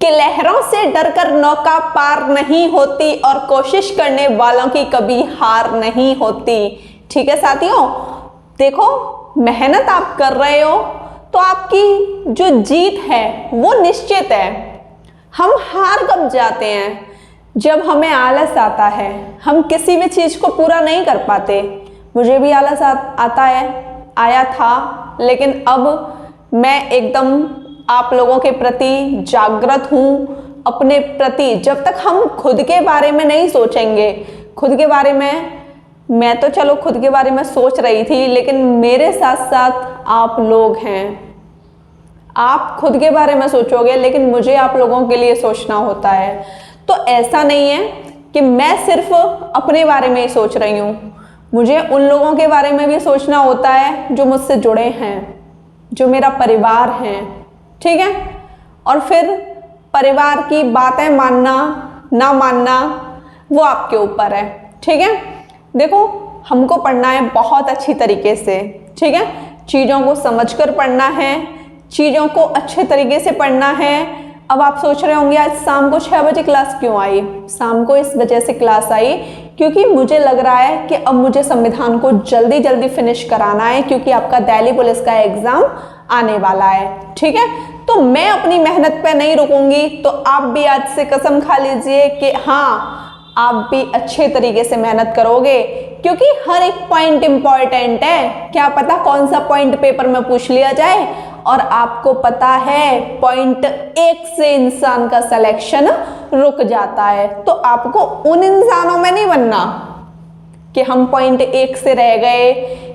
कि लहरों से डरकर नौका पार नहीं होती और कोशिश करने वालों की कभी हार नहीं होती। ठीक है साथियों, देखो मेहनत आप कर रहे हो तो आपकी जो जीत है वो निश्चित है। हम हार कब जाते हैं? जब हमें आलस आता है, हम किसी भी चीज़ को पूरा नहीं कर पाते। मुझे भी आलस आता है, आया था, लेकिन अब मैं एकदम आप लोगों के प्रति जागृत हूँ। अपने प्रति जब तक हम खुद के बारे में नहीं सोचेंगे, खुद के बारे में, मैं तो चलो खुद के बारे में सोच रही थी, लेकिन मेरे साथ साथ आप लोग हैं। आप खुद के बारे में सोचोगे, लेकिन मुझे आप लोगों के लिए सोचना होता है। तो ऐसा नहीं है कि मैं सिर्फ अपने बारे में ही सोच रही हूँ, मुझे उन लोगों के बारे में भी सोचना होता है जो मुझसे जुड़े हैं, जो मेरा परिवार है। ठीक है, और फिर परिवार की बातें मानना ना मानना वो आपके ऊपर है। ठीक है, देखो हमको पढ़ना है बहुत अच्छी तरीके से। ठीक है, चीज़ों को समझकर पढ़ना है, चीज़ों को अच्छे तरीके से पढ़ना है। अब आप सोच रहे होंगे आज शाम को 6 बजे क्लास क्यों आई? शाम को इस वजह से क्लास आई क्योंकि मुझे लग रहा है कि अब मुझे संविधान को जल्दी जल्दी फिनिश कराना है, क्योंकि आपका दिल्ली पुलिस का एग्ज़ाम आने वाला है। ठीक है, तो मैं अपनी मेहनत पे नहीं रुकूंगी। तो आप भी आज से कसम खा लीजिए कि हाँ, आप भी अच्छे तरीके से मेहनत करोगे, क्योंकि हर एक पॉइंट इम्पॉर्टेंट है। क्या पता कौन सा पॉइंट पेपर में पूछ लिया जाए, और आपको पता है पॉइंट 1 से इंसान का सिलेक्शन रुक जाता है। तो आपको उन इंसानों में नहीं बनना कि हम पॉइंट 1 से रह गए,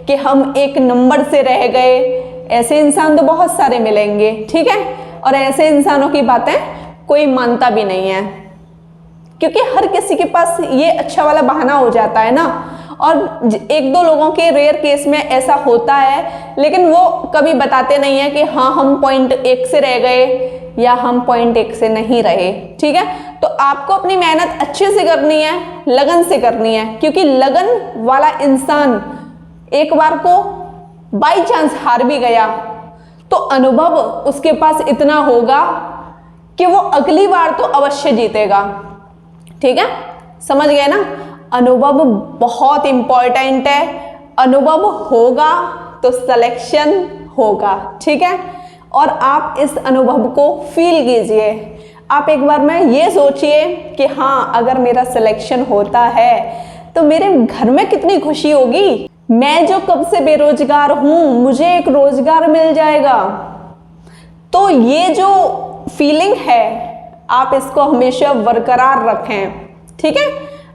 कि हम 1 नंबर से रह गए। ऐसे इंसान तो बहुत सारे मिलेंगे। ठीक है, और ऐसे इंसानों की बातें कोई मानता भी नहीं है, क्योंकि हर किसी के पास ये अच्छा वाला बहाना हो जाता है ना। और 1-2 लोगों के रेयर केस में ऐसा होता है, लेकिन वो कभी बताते नहीं है कि हाँ हम पॉइंट 1 से रह गए या हम पॉइंट 1 से नहीं रहे। ठीक है, तो आपको अपनी मेहनत अच्छे से करनी है, लगन से करनी है, क्योंकि लगन वाला इंसान एक बार को बाई चांस हार भी गया तो अनुभव उसके पास इतना होगा कि वो अगली बार तो अवश्य जीतेगा। ठीक है, समझ गए ना? अनुभव बहुत इंपॉर्टेंट है। अनुभव होगा तो सिलेक्शन होगा। ठीक है, और आप इस अनुभव को फील कीजिए। आप एक बार में ये सोचिए कि हाँ, अगर मेरा सिलेक्शन होता है तो मेरे घर में कितनी खुशी होगी। मैं जो कब से बेरोजगार हूँ, मुझे एक रोजगार मिल जाएगा। तो ये जो फीलिंग है, आप इसको हमेशा बरकरार रखें। ठीक है,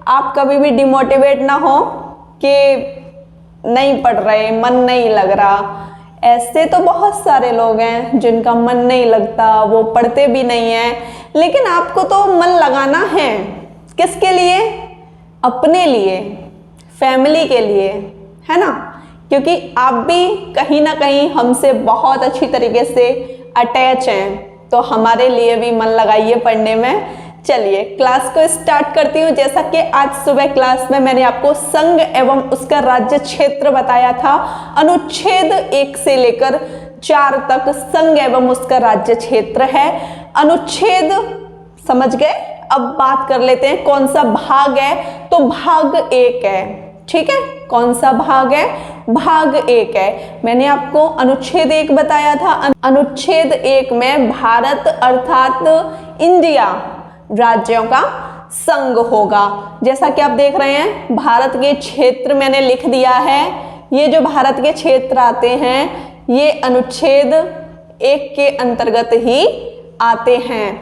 आप कभी भी डिमोटिवेट ना हो कि नहीं पढ़ रहे, मन नहीं लग रहा। ऐसे तो बहुत सारे लोग हैं जिनका मन नहीं लगता, वो पढ़ते भी नहीं हैं, लेकिन आपको तो मन लगाना है। किसके लिए? अपने लिए, फैमिली के लिए, है ना? क्योंकि आप भी कहीं ना कहीं हमसे बहुत अच्छी तरीके से अटैच हैं, तो हमारे लिए भी मन लगाइए पढ़ने में। चलिए क्लास को स्टार्ट करती हूँ। जैसा कि आज सुबह क्लास में मैंने आपको संघ एवं उसका राज्य क्षेत्र बताया था, अनुच्छेद 1 से लेकर 4 तक संघ एवं उसका राज्य क्षेत्र है। अनुच्छेद समझ गए? अब बात कर लेते हैं कौन सा भाग है। तो भाग 1 है। ठीक है, कौन सा भाग है? भाग 1 है। मैंने आपको अनुच्छेद 1 बताया था। अनुच्छेद 1 में भारत अर्थात इंडिया राज्यों का संघ होगा। जैसा कि आप देख रहे हैं, भारत के क्षेत्र मैंने लिख दिया है। ये जो भारत के क्षेत्र आते हैं, ये अनुच्छेद 1 के अंतर्गत ही आते हैं।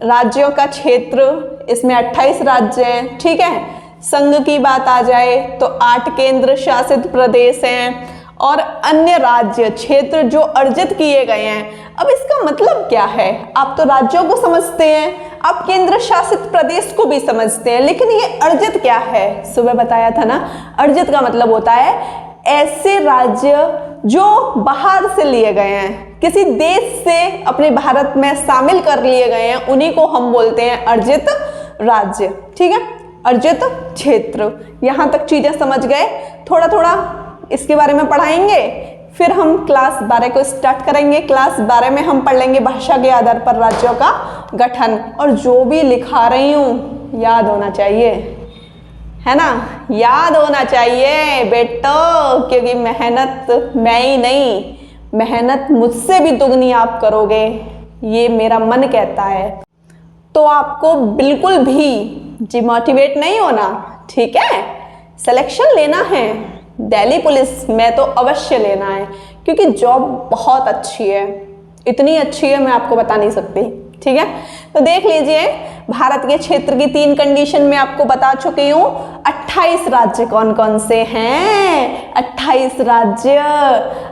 राज्यों का क्षेत्र, इसमें 28 राज्य हैं। ठीक है, संघ की बात आ जाए तो 8 केंद्र शासित प्रदेश हैं और अन्य राज्य क्षेत्र जो अर्जित किए गए हैं। अब इसका मतलब क्या है? आप तो राज्यों को समझते हैं, आप केंद्र शासित प्रदेश को भी समझते हैं, लेकिन ये अर्जित क्या है? सुबह बताया था ना, अर्जित का मतलब होता है ऐसे राज्य जो बाहर से लिए गए हैं, किसी देश से अपने भारत में शामिल कर लिए गए हैं, उन्हीं को हम बोलते हैं अर्जित राज्य। ठीक है, अर्जित क्षेत्र। यहाँ तक चीजें समझ गए? थोड़ा थोड़ा इसके बारे में पढ़ाएंगे, फिर हम क्लास 12 को स्टार्ट करेंगे। क्लास 12 में हम पढ़ लेंगे भाषा के आधार पर राज्यों का गठन। और जो भी लिखा रही हूँ याद होना चाहिए, है ना, याद होना चाहिए बेटो, क्योंकि मेहनत मैं ही नहीं, मेहनत मुझसे भी दुगनी आप करोगे, ये मेरा मन कहता है। तो आपको बिल्कुल भी डिमोटिवेट नहीं होना, ठीक है। सिलेक्शन लेना है दिल्ली पुलिस में तो अवश्य लेना है, क्योंकि जॉब बहुत अच्छी है, इतनी अच्छी है मैं आपको बता नहीं सकती, ठीक है। तो देख लीजिए, भारत के क्षेत्र की 3 कंडीशन में आपको बता चुकी हूँ। 28 राज्य कौन कौन से हैं? 28 राज्य।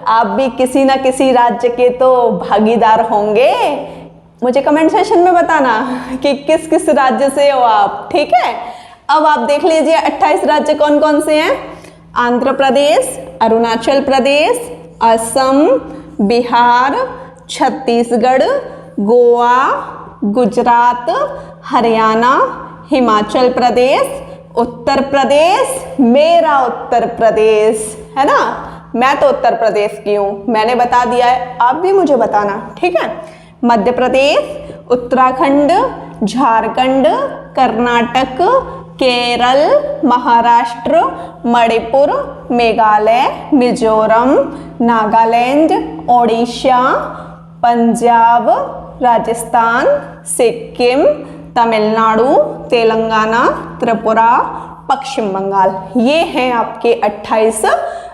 आप भी किसी ना किसी राज्य के तो भागीदार होंगे। मुझे कमेंट सेशन में बताना कि किस किस राज्य से हो आप, ठीक है। अब आप देख लीजिए 28 राज्य कौन कौन से हैं। आंध्र प्रदेश, अरुणाचल प्रदेश, असम, बिहार, छत्तीसगढ़, गोवा, गुजरात, हरियाणा, हिमाचल प्रदेश, उत्तर प्रदेश, मेरा उत्तर प्रदेश, है ना, मैं तो उत्तर प्रदेश की हूँ, मैंने बता दिया है, आप भी मुझे बताना, ठीक है। मध्य प्रदेश, उत्तराखंड, झारखंड, कर्नाटक, केरल, महाराष्ट्र, मणिपुर, मेघालय, मिजोरम, नागालैंड, ओडिशा, पंजाब, राजस्थान, सिक्किम, तमिलनाडु, तेलंगाना, त्रिपुरा, पश्चिम बंगाल, ये हैं आपके 28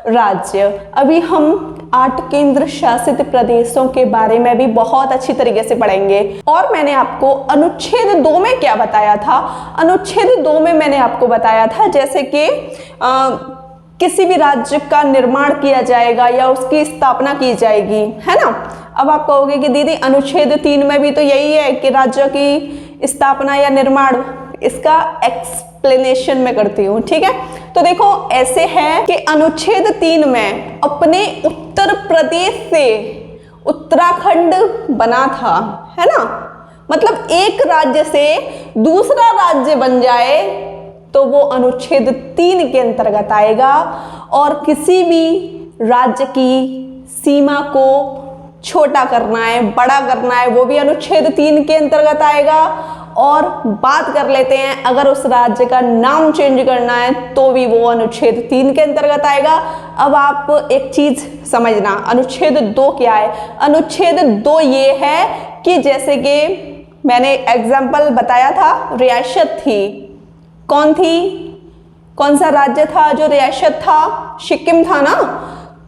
राज्य। अभी हम 8 केंद्र शासित प्रदेशों के बारे में भी बहुत अच्छी तरीके से पढ़ेंगे। और मैंने आपको अनुच्छेद 2 में क्या बताया था? अनुच्छेद 2 में मैंने आपको बताया था जैसे कि किसी भी राज्य का निर्माण किया जाएगा या उसकी स्थापना की जाएगी, है ना। अब आप कहोगे कि दीदी अनुच्छेद 3 में भी तो यही है कि राज्य की स्थापना या निर्माण, इसका एक्सप्लेनेशन मैं करती हूँ, ठीक है। तो देखो ऐसे है कि अनुच्छेद 3 में अपने उत्तर प्रदेश से उत्तराखंड बना था, है ना। मतलब एक राज्य से दूसरा राज्य बन जाए तो वो अनुच्छेद 3 के अंतर्गत आएगा। और किसी भी राज्य की सीमा को छोटा करना है, बड़ा करना है, वो भी अनुच्छेद 3 के अंतर्गत आएगा। और बात कर लेते हैं अगर उस राज्य का नाम चेंज करना है तो भी वो अनुच्छेद 3 के अंतर्गत आएगा। अब आप एक चीज समझना, अनुच्छेद 2 क्या है? अनुच्छेद 2 ये है कि जैसे कि मैंने एग्जाम्पल बताया था, रियासत थी, कौन थी, कौन सा राज्य था जो रियासत था? सिक्किम था ना।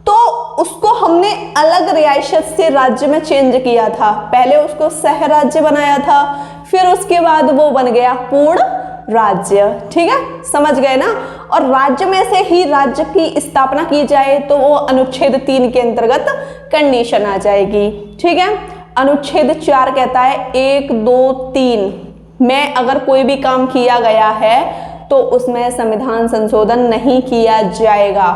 तो उसको हमने अलग रियासत से राज्य में चेंज किया था, पहले उसको सह राज्य बनाया था, फिर उसके बाद वो बन गया पूर्ण राज्य, ठीक है, समझ गए ना। और राज्य में से ही राज्य की स्थापना की जाए तो वो अनुच्छेद 3 के अंतर्गत कंडीशन आ जाएगी, ठीक है। अनुच्छेद 4 कहता है 1, 2, 3 में अगर कोई भी काम किया गया है तो उसमें संविधान संशोधन नहीं किया जाएगा।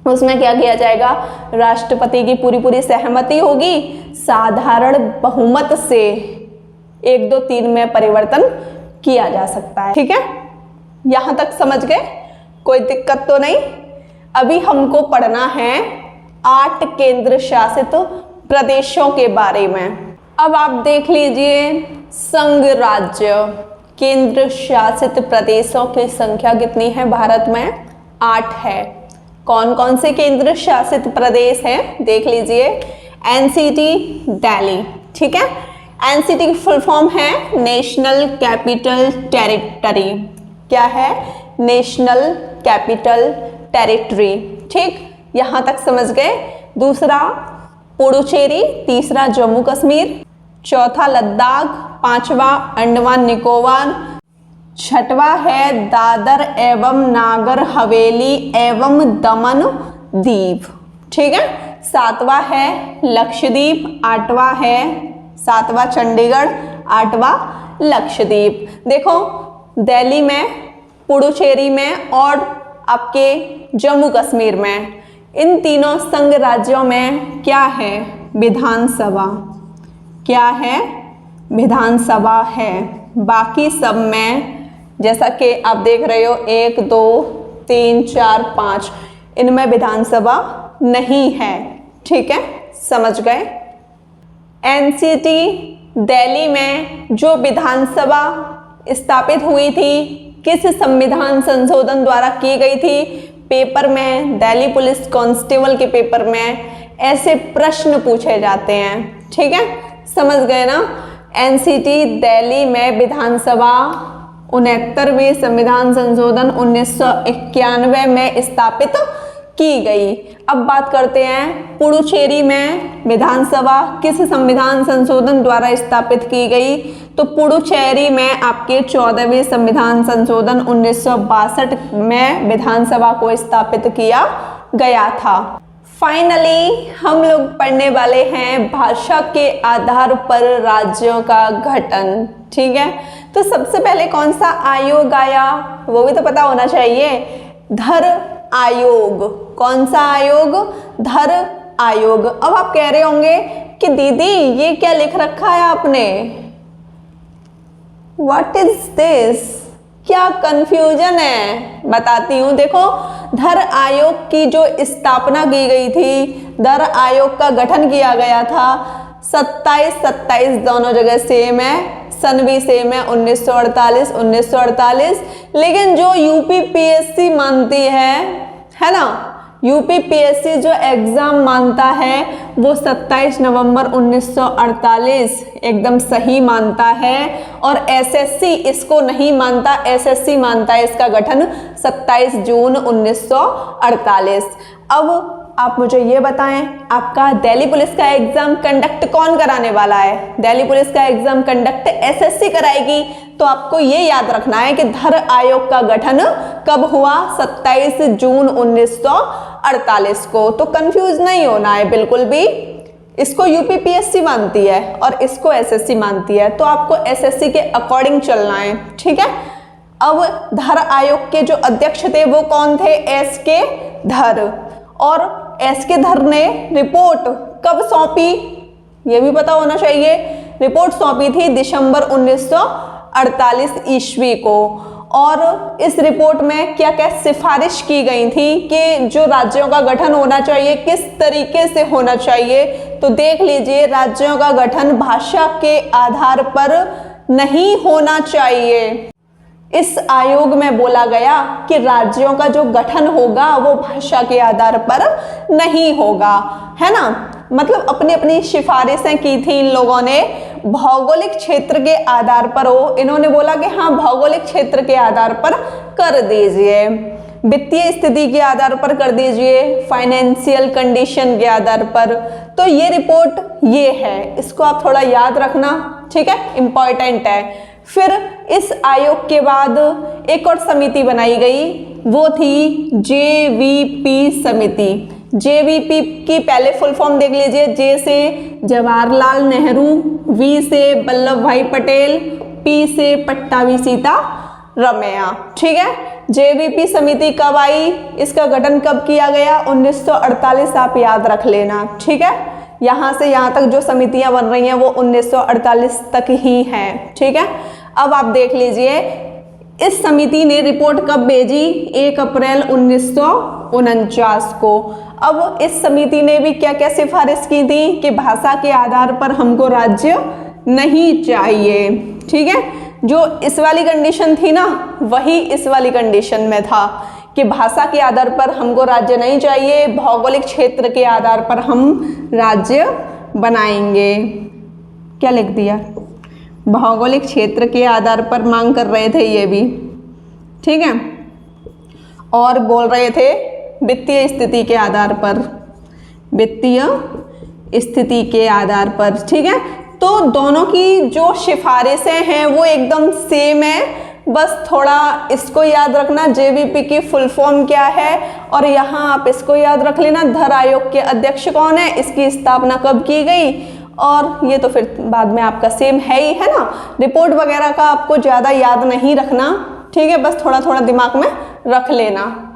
उसमें क्या किया जाएगा? राष्ट्रपति की पूरी सहमति होगी, साधारण बहुमत से 1, 2, 3 में परिवर्तन किया जा सकता है, ठीक है। यहां तक समझ गए? कोई दिक्कत तो नहीं। अभी हमको पढ़ना है 8 केंद्र शासित प्रदेशों के बारे में। अब आप देख लीजिए, संघ राज्य केंद्र शासित प्रदेशों की संख्या कितनी है भारत में? 8 है। कौन कौन से केंद्र शासित प्रदेश हैं? देख लीजिए, एनसीटी दिल्ली, ठीक है। एनसीटी की फुल फॉर्म है नेशनल कैपिटल टेरिटरी। क्या है? नेशनल कैपिटल टेरिटरी, ठीक। यहां तक समझ गए। दूसरा पुडुचेरी, तीसरा जम्मू कश्मीर, चौथा लद्दाख, पांचवा अंडमान निकोबार, छठवा है दादर एवं नागर हवेली एवं दमन दीव, ठीक है। सातवां है लक्षद्वीप, आठवां है सातवां चंडीगढ़, आठवां लक्षद्वीप। देखो दिल्ली में, पुडुचेरी में और आपके जम्मू कश्मीर में, इन तीनों संघ राज्यों में क्या है? विधानसभा। क्या है? विधानसभा है। बाकी सब में जैसा कि आप देख रहे हो 1, 2, 3, 4, 5, इनमें विधानसभा नहीं है, ठीक है, समझ गए। एनसीटी दिल्ली में जो विधानसभा स्थापित हुई थी किस संविधान संशोधन द्वारा की गई थी? पेपर में, दिल्ली पुलिस कांस्टेबल के पेपर में ऐसे प्रश्न पूछे जाते हैं, ठीक है, समझ गए ना। एनसीटी दिल्ली में विधानसभा 69वें संविधान संशोधन 1991 में स्थापित की गई। अब बात करते हैं पुडुचेरी में विधानसभा किस संविधान संशोधन द्वारा स्थापित की गई? तो पुडुचेरी में आपके 14वें संविधान संशोधन 1962 में विधानसभा को स्थापित किया गया था। फाइनली हम लोग पढ़ने वाले हैं भाषा के आधार पर राज्यों का गठन, ठीक है। तो सबसे पहले कौन सा आयोग आया वो भी तो पता होना चाहिए, धर आयोग। कौन सा आयोग? धर आयोग। अब आप कह रहे होंगे कि दीदी ये क्या लिख रखा है आपने, व्हाट इज दिस, क्या कंफ्यूजन है? बताती हूँ। देखो, धर आयोग की जो स्थापना की गई थी, धर आयोग का गठन किया गया था 27 दोनों जगह सेम है, सन भी सेम है 1948। लेकिन जो यूपीपीएससी मानती है ना, यूपीपीएससी जो एग्जाम मानता है वो 27 नवंबर 1948 एकदम सही मानता है, और एसएससी इसको नहीं मानता, एसएससी मानता है इसका गठन 27 जून 1948। अब आप मुझे ये बताएं, आपका दिल्ली पुलिस का एग्जाम कंडक्ट कौन कराने वाला है? दिल्ली पुलिस का एग्जाम कंडक्ट एसएससी कराएगी। तो आपको ये याद रखना है कि धर आयोग का गठन कब हुआ? 27 जून 1948 को। तो कंफ्यूज नहीं होना है बिल्कुल भी, इसको यूपीपीएससी मानती है और इसको एसएससी मानती है, तो आपको एसएससी के अकॉर्डिंग चलना है, ठीक है। अब धर आयोग के जो अध्यक्ष थे वो कौन थे? एस के धर। और एस के धर ने रिपोर्ट कब सौंपी ये भी पता होना चाहिए। रिपोर्ट सौंपी थी दिसंबर 1948 ईस्वी को। और इस रिपोर्ट में क्या क्या सिफारिश की गई थी कि जो राज्यों का गठन होना चाहिए किस तरीके से होना चाहिए। तो देख लीजिए, राज्यों का गठन भाषा के आधार पर नहीं होना चाहिए। इस आयोग में बोला गया कि राज्यों का जो गठन होगा वो भाषा के आधार पर नहीं होगा, है ना। मतलब अपनी अपनी सिफारिशें की थी इन लोगों ने, भौगोलिक क्षेत्र के आधार पर हो। इन्होंने बोला कि हाँ, भौगोलिक क्षेत्र के आधार पर कर दीजिए, वित्तीय स्थिति के आधार पर कर दीजिए, फाइनेंशियल कंडीशन के आधार पर। तो ये रिपोर्ट ये है, इसको आप थोड़ा याद रखना, ठीक है, इम्पॉर्टेंट है। फिर इस आयोग के बाद एक और समिति बनाई गई, वो थी जेवीपी समिति। जेवीपी की पहले फुल फॉर्म देख लीजिए, जे से जवाहरलाल नेहरू, वी से वल्लभ भाई पटेल, पी से पट्टाभी सीतारमैया, ठीक है। जेवीपी समिति कब आई, इसका गठन कब किया गया? 1948, आप याद रख लेना, ठीक है। यहाँ से यहाँ तक जो समितियाँ बन रही हैं वो 1948 तक ही हैं, ठीक है। अब आप देख लीजिए, इस समिति ने रिपोर्ट कब भेजी? 1 अप्रैल 1949 को। अब इस समिति ने भी क्या क्या सिफारिश की थी कि भाषा के आधार पर हमको राज्य नहीं चाहिए, ठीक है। जो इस वाली कंडीशन थी ना, वही इस वाली कंडीशन में था कि भाषा के आधार पर हमको राज्य नहीं चाहिए, भौगोलिक क्षेत्र के आधार पर हम राज्य बनाएंगे। क्या लिख दिया? भौगोलिक क्षेत्र के आधार पर मांग कर रहे थे ये भी, ठीक है। और बोल रहे थे वित्तीय स्थिति के आधार पर, वित्तीय स्थिति के आधार पर, ठीक है। तो दोनों की जो सिफारिशें हैं वो एकदम सेम है, बस थोड़ा इसको याद रखना जेवीपी की फुल फॉर्म क्या है, और यहाँ आप इसको याद रख लेना धर आयोग के अध्यक्ष कौन है, इसकी स्थापना कब की गई, और ये तो फिर बाद में आपका सेम है ही, है ना। रिपोर्ट वगैरह का आपको ज़्यादा याद नहीं रखना, ठीक है, बस थोड़ा थोड़ा दिमाग में रख लेना।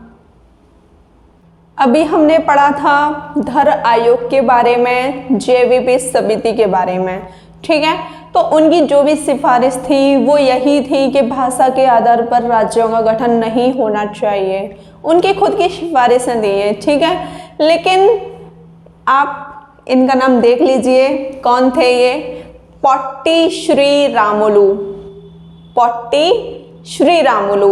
अभी हमने पढ़ा था धर आयोग के बारे में, जेवीपी समिति के बारे में, ठीक है। तो उनकी जो भी सिफारिश थी वो यही थी कि भाषा के आधार पर राज्यों का गठन नहीं होना चाहिए। उनकी खुद की सिफारिशें दी हैं, ठीक है। लेकिन आप इनका नाम देख लीजिए, कौन थे ये? पोट्टी श्री रामुलु। पोट्टी श्री रामुलु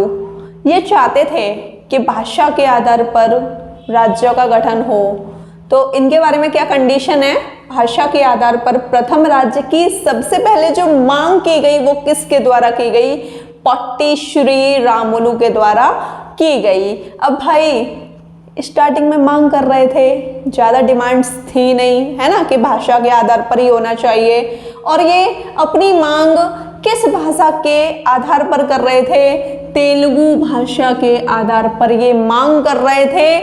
ये चाहते थे कि भाषा के आधार पर राज्यों का गठन हो। तो इनके बारे में क्या कंडीशन है? भाषा के आधार पर प्रथम राज्य की सबसे पहले जो मांग की गई वो किसके द्वारा की गई? पोट्टी श्री रामुलु के द्वारा की गई। अब भाई स्टार्टिंग में मांग कर रहे थे, ज़्यादा डिमांड्स थी नहीं, है ना, कि भाषा के आधार पर ही होना चाहिए। और ये अपनी मांग किस भाषा के आधार पर कर रहे थे? तेलुगु भाषा के आधार पर ये मांग कर रहे थे।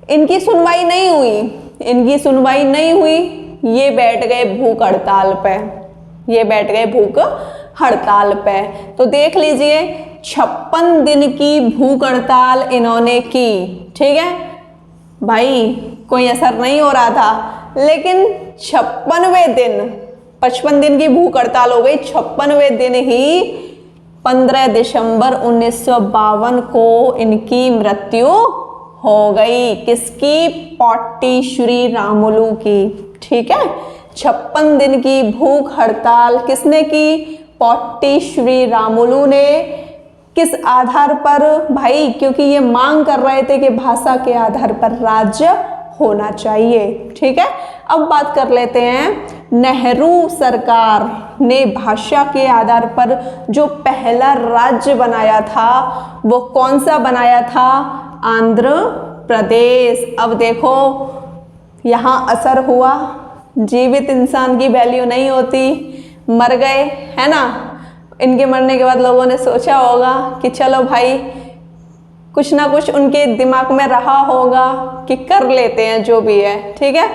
इनकी सुनवाई नहीं हुई, इनकी सुनवाई नहीं हुई, ये बैठ गए भूख हड़ताल पे, ये बैठ गए भूख हड़ताल पे। तो देख लीजिए 56 दिन की भूख हड़ताल इन्होंने की, ठीक है भाई, कोई असर नहीं हो रहा था। लेकिन 56वें दिन, 55 दिन की भूख हड़ताल हो गई, 56वें दिन ही 15 दिसंबर 1952 को इनकी मृत्यु हो गई। किसकी? पोट्टी श्री रामुलु की, ठीक है। 56 दिन की भूख हड़ताल किसने की? पोट्टी श्री रामुलु ने। किस आधार पर भाई? क्योंकि ये मांग कर रहे थे कि भाषा के आधार पर राज्य होना चाहिए, ठीक है। अब बात कर लेते हैं, नेहरू सरकार ने भाषा के आधार पर जो पहला राज्य बनाया था वो कौन सा बनाया था? आंध्र प्रदेश। अब देखो यहाँ असर हुआ, जीवित इंसान की वैल्यू नहीं होती, मर गए, है ना। इनके मरने के बाद लोगों ने सोचा होगा कि चलो भाई कुछ ना कुछ उनके दिमाग में रहा होगा कि कर लेते हैं जो भी है, ठीक है।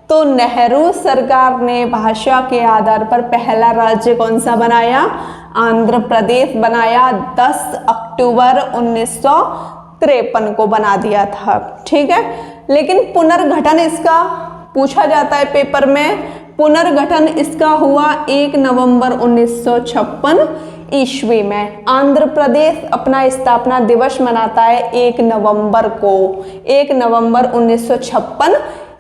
तो नेहरू सरकार ने भाषा के आधार पर पहला राज्य कौन सा बनाया? आंध्र प्रदेश बनाया। 10 अक्टूबर 1953 को बना दिया था, ठीक है। लेकिन पुनर्गठन इसका पूछा जाता है पेपर में। पुनर्गठन इसका हुआ 1 नवंबर 1956 ईस्वी में। आंध्र प्रदेश अपना स्थापना दिवस मनाता है 1 नवंबर को। 1 नवंबर 1956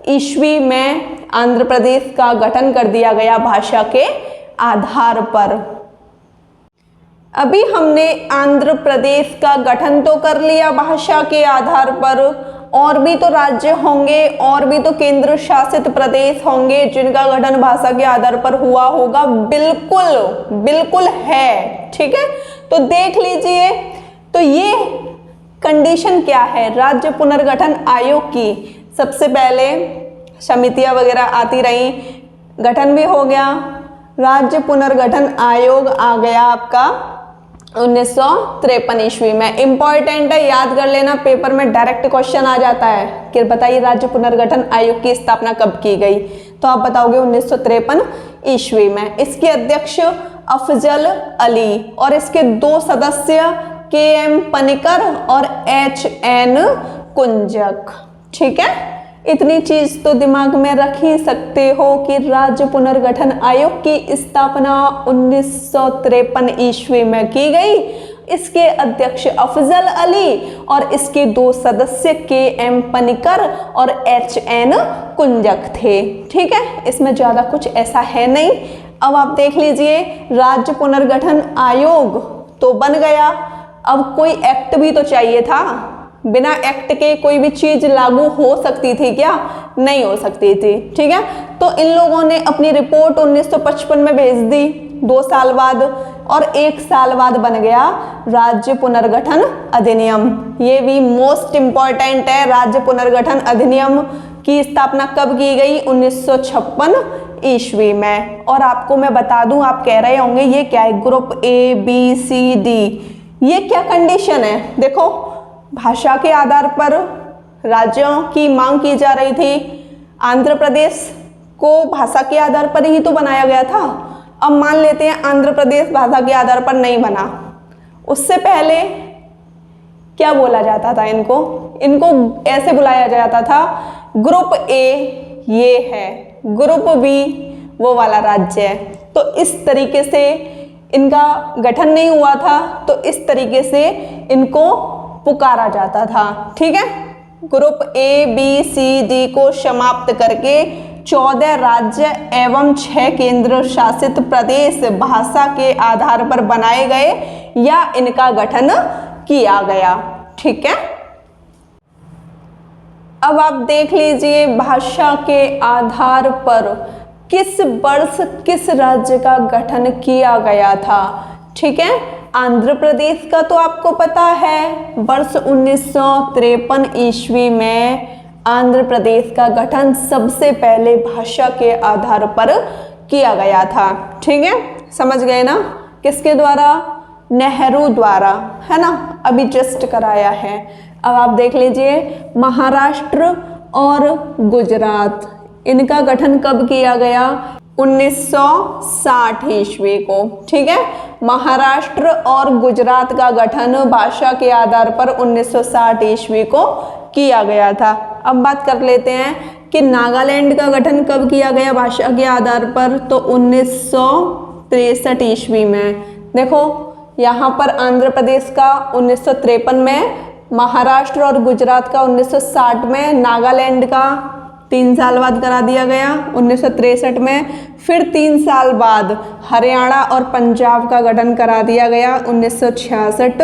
ईस्वी में आंध्र प्रदेश का गठन कर दिया गया भाषा के आधार पर। अभी हमने आंध्र प्रदेश का गठन तो कर लिया भाषा के आधार पर, और भी तो राज्य होंगे, और भी तो केंद्र शासित प्रदेश होंगे जिनका गठन भाषा के आधार पर हुआ होगा। बिल्कुल बिल्कुल है, ठीक है। तो देख लीजिए, तो ये कंडीशन क्या है राज्य पुनर्गठन आयोग की? सबसे पहले समितियां वगैरह आती रही, गठन भी हो गया, राज्य पुनर्गठन आयोग आ गया आपका 1953 ईस्वी में। इंपॉर्टेंट है, याद कर लेना, पेपर में डायरेक्ट क्वेश्चन आ जाता है कि बताइए राज्य पुनर्गठन आयोग की स्थापना कब की गई? तो आप बताओगे 1953 ईस्वी में। इसके अध्यक्ष अफजल अली और इसके 2 सदस्य KM पनिकर और HN कुंजक, ठीक है। इतनी चीज तो दिमाग में रख ही सकते हो कि राज्य पुनर्गठन आयोग की स्थापना 1953 ईस्वी में की गई। इसके अध्यक्ष अफजल अली और इसके 2 सदस्य KM पनिकर और HN कुंजक थे, ठीक है। इसमें ज्यादा कुछ ऐसा है नहीं। अब आप देख लीजिए, राज्य पुनर्गठन आयोग तो बन गया, अब कोई एक्ट भी तो चाहिए था। बिना एक्ट के कोई भी चीज लागू हो सकती थी क्या? नहीं हो सकती थी, ठीक है। तो इन लोगों ने अपनी रिपोर्ट 1955 में भेज दी, 2 साल बाद, और 1 साल बाद बन गया राज्य पुनर्गठन अधिनियम। ये भी मोस्ट इंपॉर्टेंट है, राज्य पुनर्गठन अधिनियम की स्थापना कब की गई? 1956 ईस्वी में। और आपको मैं बता दूं, आप कह रहे होंगे ये क्या है, ग्रुप ABCD, ये क्या कंडीशन है? देखो, भाषा के आधार पर राज्यों की मांग की जा रही थी, आंध्र प्रदेश को भाषा के आधार पर ही तो बनाया गया था। अब मान लेते हैं आंध्र प्रदेश भाषा के आधार पर नहीं बना, उससे पहले क्या बोला जाता था इनको? इनको ऐसे बुलाया जाता था, ग्रुप A ये है, ग्रुप B वो वाला राज्य है। तो इस तरीके से इनका गठन नहीं हुआ था, तो इस तरीके से इनको पुकारा जाता था, ठीक है। ग्रुप ABCD को समाप्त करके 14 राज्य एवं 6 केंद्र शासित प्रदेश भाषा के आधार पर बनाए गए या इनका गठन किया गया। ठीक है, अब आप देख लीजिए भाषा के आधार पर किस वर्ष किस राज्य का गठन किया गया था। ठीक है, आंध्र प्रदेश का तो आपको पता है, वर्ष 1953 ईस्वी में आंध्र प्रदेश का गठन सबसे पहले भाषा के आधार पर किया गया था। ठीक है, समझ गए ना, किसके द्वारा? नेहरू द्वारा, है ना, अभी जस्ट कराया है। अब आप देख लीजिए महाराष्ट्र और गुजरात, इनका गठन कब किया गया? 1960 ईस्वी को। ठीक है, महाराष्ट्र और गुजरात का गठन भाषा के आधार पर 1960 ईस्वी को किया गया था। अब बात कर लेते हैं कि नागालैंड का गठन कब किया गया भाषा के आधार पर? तो 1963 ईस्वी में। देखो यहाँ पर आंध्र प्रदेश का 1953 में, महाराष्ट्र और गुजरात का 1960 में, नागालैंड का 3 साल बाद करा दिया गया 1963 में, फिर 3 साल बाद हरियाणा और पंजाब का गठन करा दिया गया 1966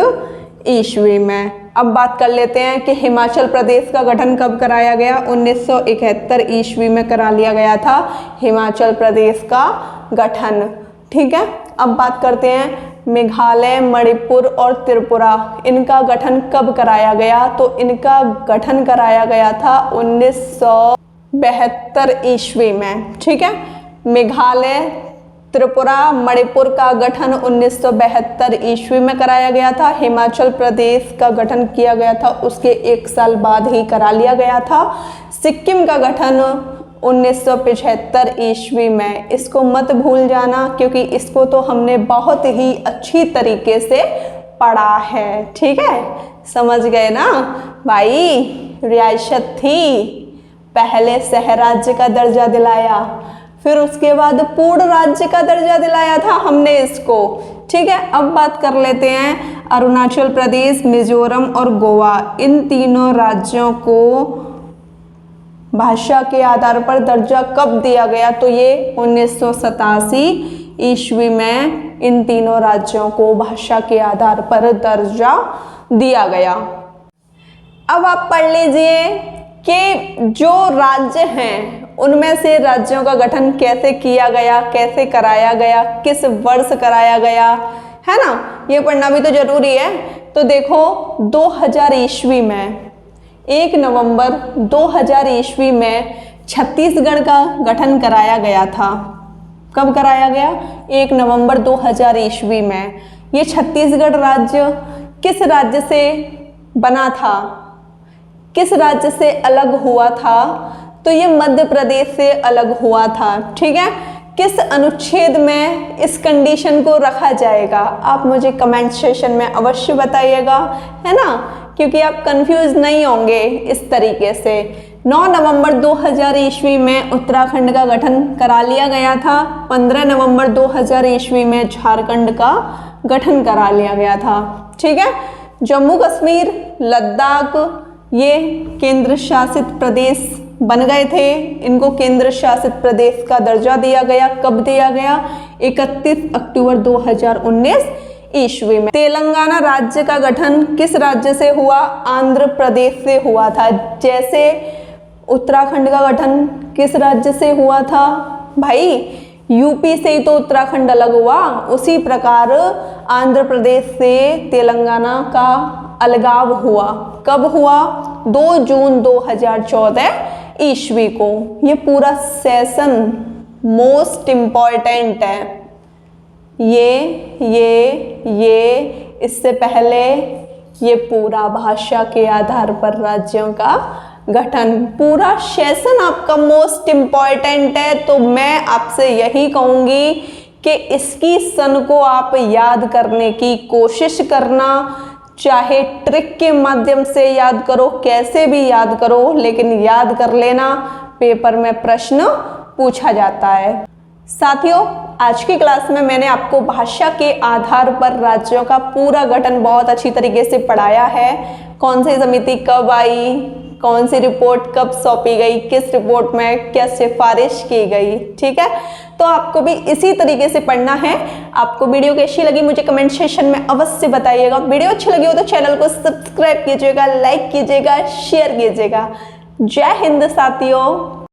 ईस्वी में। अब बात कर लेते हैं कि हिमाचल प्रदेश का गठन कब कराया गया? 1971 ईस्वी में करा लिया गया था हिमाचल प्रदेश का गठन। ठीक है, अब बात करते हैं मेघालय, मणिपुर और त्रिपुरा, इनका गठन कब कराया गया? तो इनका गठन कराया गया था 1972 ईस्वी में। ठीक है, मेघालय, त्रिपुरा, मणिपुर का गठन 1972 ईस्वी में कराया गया था। हिमाचल प्रदेश का गठन किया गया था उसके 1 साल बाद ही करा लिया गया था। सिक्किम का गठन 1975 ईस्वी में। इसको मत भूल जाना क्योंकि इसको तो हमने बहुत ही अच्छी तरीके से पढ़ा है। ठीक है, समझ गए ना भाई? रियासत थी, पहले शहर राज्य का दर्जा दिलाया, फिर उसके बाद पूर्ण राज्य का दर्जा दिलाया था हमने इसको। ठीक है, अब बात कर लेते हैं अरुणाचल प्रदेश, मिजोरम और गोवा, इन तीनों राज्यों को भाषा के आधार पर दर्जा कब दिया गया? तो ये 1987 ईस्वी में इन तीनों राज्यों को भाषा के आधार पर दर्जा दिया गया। अब आप पढ़ लीजिए कि जो राज्य हैं उनमें से राज्यों का गठन कैसे किया गया, कैसे कराया गया, किस वर्ष कराया गया, है ना, ये पढ़ना भी तो जरूरी है। तो देखो 2000 ईस्वी में, 1 नवंबर 2000 ईस्वी में छत्तीसगढ़ का गठन कराया गया था। कब कराया गया? 1 नवंबर 2000 ईस्वी में। ये छत्तीसगढ़ राज्य किस राज्य से बना था, किस राज्य से अलग हुआ था? तो ये मध्य प्रदेश से अलग हुआ था। ठीक है, किस अनुच्छेद में इस कंडीशन को रखा जाएगा? आप मुझे कमेंट सेशन में अवश्य बताइएगा, है ना, क्योंकि आप कंफ्यूज नहीं होंगे इस तरीके से। 9 नवंबर 2000 ईस्वी में उत्तराखंड का गठन करा लिया गया था। 15 नवंबर 2000 ईस्वी में झारखंड का गठन करा लिया गया था। ठीक है, जम्मू कश्मीर, लद्दाख ये केंद्र शासित प्रदेश बन गए थे, इनको केंद्र शासित प्रदेश का दर्जा दिया गया। कब दिया गया? 31 अक्टूबर 2019 ईस्वी में। तेलंगाना राज्य का गठन किस राज्य से हुआ? आंध्र प्रदेश से हुआ था। जैसे उत्तराखंड का गठन किस राज्य से हुआ था भाई? यूपी से ही तो उत्तराखंड अलग हुआ, उसी प्रकार आंध्र प्रदेश से तेलंगाना का अलगाव हुआ। कब हुआ? 2 जून 2014 ईस्वी को। ये पूरा सेशन मोस्ट इम्पॉर्टेंट है। ये इससे पहले ये पूरा भाषा के आधार पर राज्यों का गठन, पूरा सेशन आपका मोस्ट इम्पॉर्टेंट है। तो मैं आपसे यही कहूँगी कि इसकी सन को आप याद करने की कोशिश करना, चाहे ट्रिक के माध्यम से याद करो, कैसे भी याद करो, लेकिन याद कर लेना, पेपर में प्रश्न पूछा जाता है। साथियों, आज की क्लास में मैंने आपको भाषा के आधार पर राज्यों का पूरा गठन बहुत अच्छी तरीके से पढ़ाया है। कौन सी समिति कब आई, कौन सी रिपोर्ट कब सौंपी गई, किस रिपोर्ट में क्या सिफारिश की गई। ठीक है, तो आपको भी इसी तरीके से पढ़ना है। आपको वीडियो कैसी लगी मुझे कमेंट सेक्शन में अवश्य बताइएगा। वीडियो अच्छी लगी हो तो चैनल को सब्सक्राइब कीजिएगा, लाइक कीजिएगा, शेयर कीजिएगा। जय हिंद साथियों।